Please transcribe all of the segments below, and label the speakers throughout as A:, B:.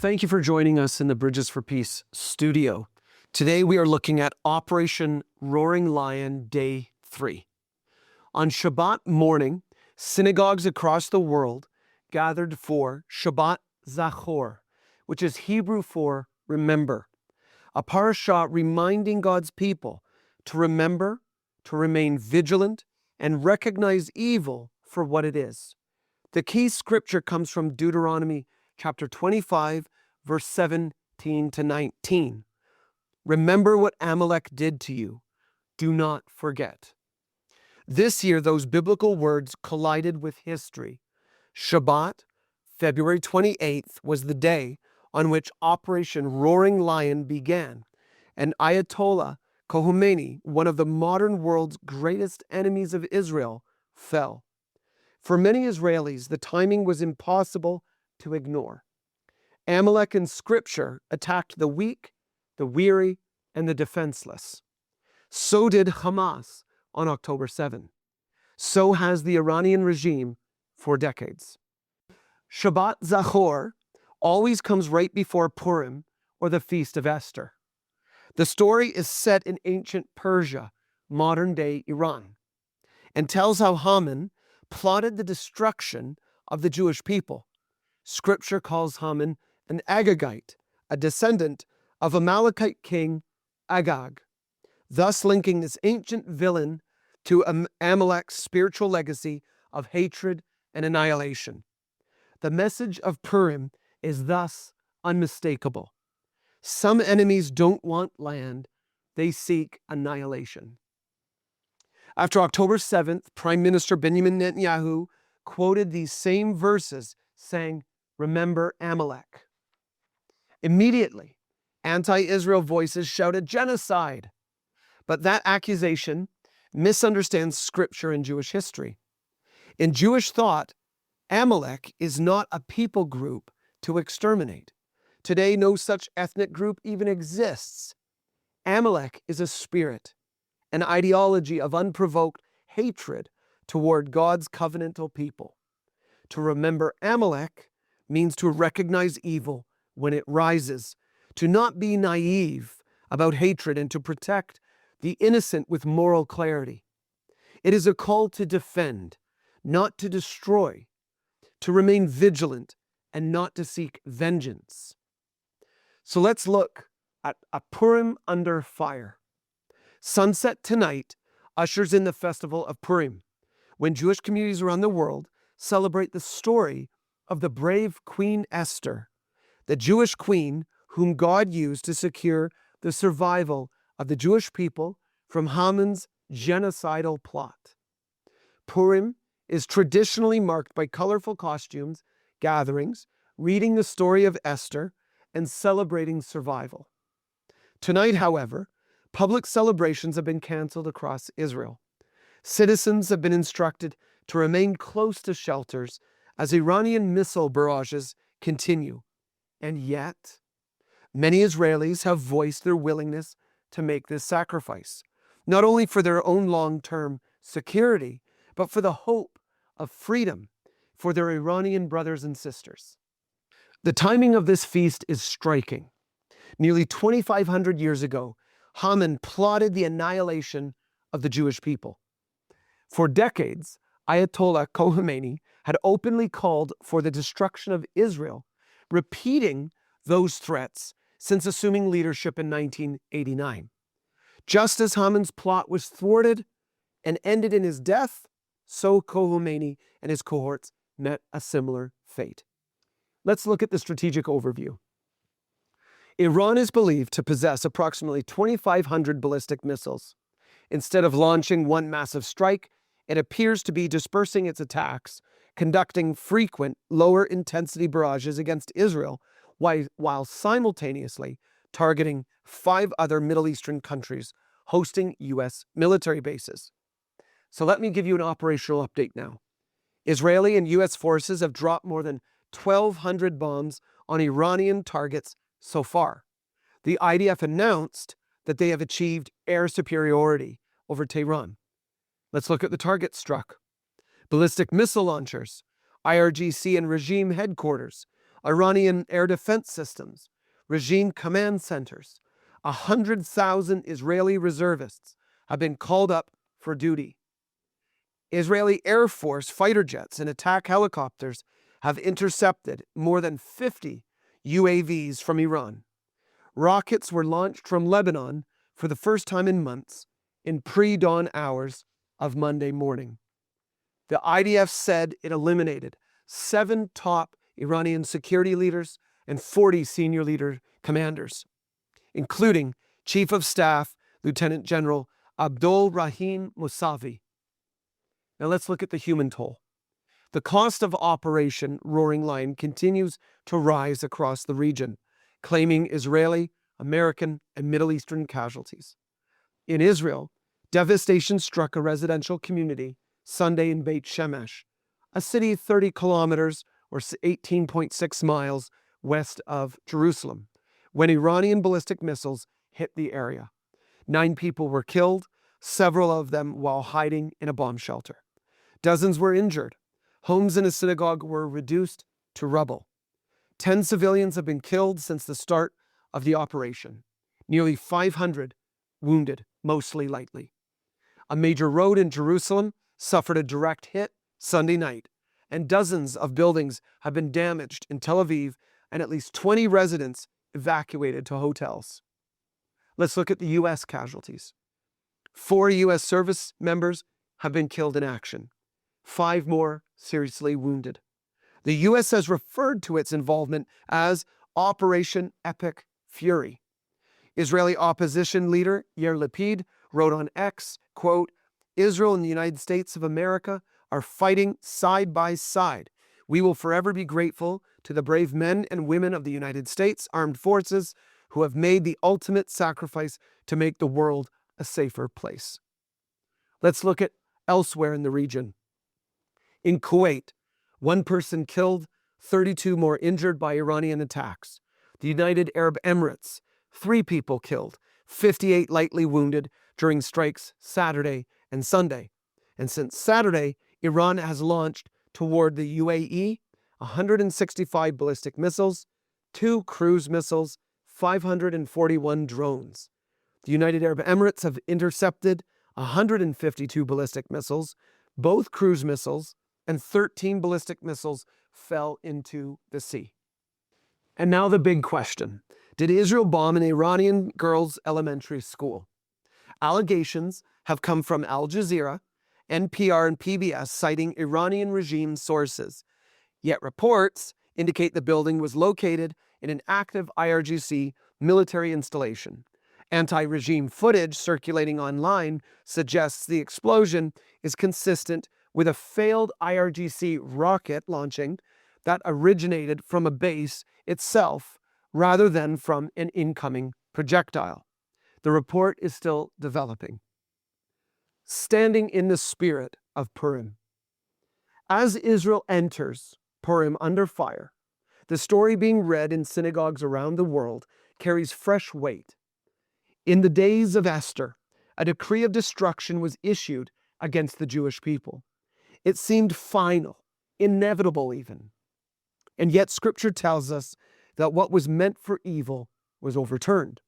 A: Thank you for joining us in the Bridges for Peace studio. Today we are looking at Operation Roaring Lion Day 3. On Shabbat morning, synagogues across the world gathered for Shabbat Zachor, which is Hebrew for remember, a parashah reminding God's people to remember, to remain vigilant, and recognize evil for what it is. The key scripture comes from Deuteronomy chapter 25, verse 17 to 19. Remember what Amalek did to you. Do not forget. This year, those biblical words collided with history. Shabbat, February 28th, was the day on which Operation Roaring Lion began, and Ayatollah Khomeini, one of the modern world's greatest enemies of Israel, fell. For many Israelis, the timing was impossible to ignore. Amalek in Scripture attacked the weak, the weary, and the defenseless. So did Hamas on October 7. So has the Iranian regime for decades. Shabbat Zachor always comes right before Purim or the Feast of Esther. The story is set in ancient Persia, modern-day Iran, and tells how Haman plotted the destruction of the Jewish people. Scripture calls Haman an Agagite, a descendant of Amalekite king Agag, thus linking this ancient villain to Amalek's spiritual legacy of hatred and annihilation. The message of Purim is thus unmistakable. Some enemies don't want land, they seek annihilation. After October 7th, Prime Minister Benjamin Netanyahu quoted these same verses saying, "Remember Amalek." Immediately, anti-Israel voices shouted genocide. But that accusation misunderstands Scripture and Jewish history. In Jewish thought, Amalek is not a people group to exterminate. Today, no such ethnic group even exists. Amalek is a spirit, an ideology of unprovoked hatred toward God's covenantal people. To remember Amalek means to recognize evil when it rises, to not be naive about hatred, and to protect the innocent with moral clarity. It is a call to defend, not to destroy, to remain vigilant, and not to seek vengeance. So let's look at a Purim under fire. Sunset tonight ushers in the festival of Purim, when Jewish communities around the world celebrate the story of the brave Queen Esther, the Jewish queen whom God used to secure the survival of the Jewish people from Haman's genocidal plot. Purim is traditionally marked by colorful costumes, gatherings, reading the story of Esther, and celebrating survival. Tonight, however, public celebrations have been canceled across Israel. Citizens have been instructed to remain close to shelters as Iranian missile barrages continue. And yet, many Israelis have voiced their willingness to make this sacrifice, not only for their own long-term security, but for the hope of freedom for their Iranian brothers and sisters. The timing of this feast is striking. Nearly 2,500 years ago, Haman plotted the annihilation of the Jewish people. For decades, Ayatollah Khomeini had openly called for the destruction of Israel, repeating those threats since assuming leadership in 1989. Just as Haman's plot was thwarted and ended in his death, so Khomeini and his cohorts met a similar fate. Let's look at the strategic overview. Iran is believed to possess approximately 2,500 ballistic missiles. Instead of launching one massive strike, it appears to be dispersing its attacks, conducting frequent lower-intensity barrages against Israel, while simultaneously targeting 5 other Middle Eastern countries hosting U.S. military bases. So let me give you an operational update now. Israeli and U.S. forces have dropped more than 1,200 bombs on Iranian targets so far. The IDF announced that they have achieved air superiority over Tehran. Let's look at the targets struck. Ballistic missile launchers, IRGC and regime headquarters, Iranian air defense systems, regime command centers. 100,000 Israeli reservists have been called up for duty. Israeli Air Force fighter jets and attack helicopters have intercepted more than 50 UAVs from Iran. Rockets were launched from Lebanon for the first time in months in pre-dawn hours of Monday morning. The IDF said it eliminated 7 top Iranian security leaders and 40 senior leader commanders, including Chief of Staff Lieutenant General Abdul Rahim Mousavi. Now let's look at the human toll. The cost of Operation Roaring Lion continues to rise across the region, claiming Israeli, American, and Middle Eastern casualties. In Israel, devastation struck a residential community Sunday in Beit Shemesh, a city 30 kilometers or 18.6 miles west of Jerusalem, when Iranian ballistic missiles hit the area. 9 people were killed, several of them while hiding in a bomb shelter. Dozens were injured. Homes and a synagogue were reduced to rubble. 10 civilians have been killed since the start of the operation. Nearly 500 wounded, mostly lightly. A major road in Jerusalem suffered a direct hit Sunday night, and dozens of buildings have been damaged in Tel Aviv, and at least 20 residents evacuated to hotels. Let's look at the U.S. casualties. 4 U.S. service members have been killed in action. 5 more seriously wounded. The U.S. has referred to its involvement as Operation Epic Fury. Israeli opposition leader Yair Lapid wrote on X, quote, "Israel and the United States of America are fighting side by side. We will forever be grateful to the brave men and women of the United States Armed Forces who have made the ultimate sacrifice to make the world a safer place." Let's look at elsewhere in the region. In Kuwait, 1 person killed, 32 more injured by Iranian attacks. The United Arab Emirates, 3 people killed, 58 lightly wounded during strikes Saturday and Sunday. And since Saturday, Iran has launched toward the UAE 165 ballistic missiles, 2 cruise missiles, 541 drones. The United Arab Emirates have intercepted 152 ballistic missiles, both cruise missiles, and 13 ballistic missiles fell into the sea. And now the big question. Did Israel bomb an Iranian girls' elementary school? Allegations have come from Al Jazeera, NPR, and PBS citing Iranian regime sources. Yet reports indicate the building was located in an active IRGC military installation. Anti-regime footage circulating online suggests the explosion is consistent with a failed IRGC rocket launching that originated from a base itself rather than from an incoming projectile. The report is still developing. Standing in the spirit of Purim. As Israel enters Purim under fire, the story being read in synagogues around the world carries fresh weight. In the days of Esther, a decree of destruction was issued against the Jewish people. It seemed final, inevitable even. And yet Scripture tells us that what was meant for evil was overturned.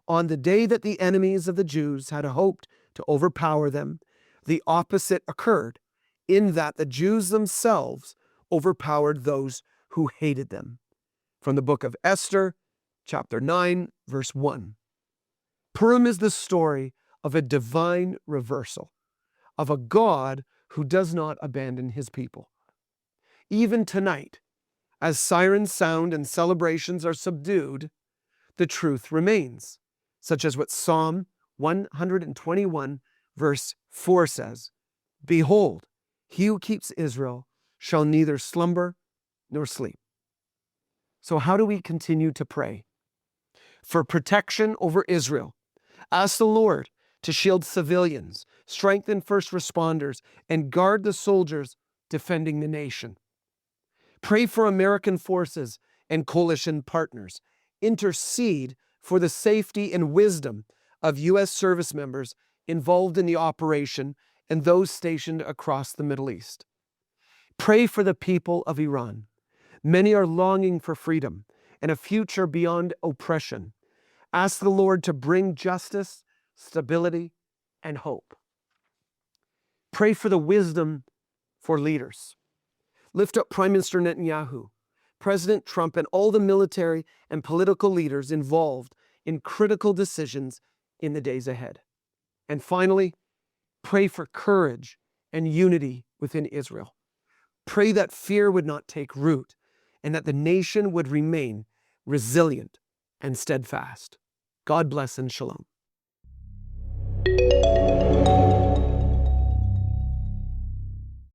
A: On the day that the enemies of the Jews had hoped to overpower them, the opposite occurred, in that the Jews themselves overpowered those who hated them. From the book of Esther, chapter 9, verse 1. Purim is the story of a divine reversal, of a God who does not abandon his people. Even tonight, as sirens sound and celebrations are subdued, the truth remains, such as what Psalm 121, verse 4 says, "Behold, he who keeps Israel shall neither slumber nor sleep." So how do we continue to pray? For protection over Israel. Ask the Lord to shield civilians, strengthen first responders, and guard the soldiers defending the nation. Pray for American forces and coalition partners. Intercede for the safety and wisdom of U.S. service members involved in the operation and those stationed across the Middle East. Pray for the people of Iran. Many are longing for freedom and a future beyond oppression. Ask the Lord to bring justice, stability, and hope. Pray for the wisdom for leaders. Lift up Prime Minister Netanyahu, President Trump, and all the military and political leaders involved in critical decisions in the days ahead. And finally, pray for courage and unity within Israel. Pray that fear would not take root and that the nation would remain resilient and steadfast. God bless and shalom.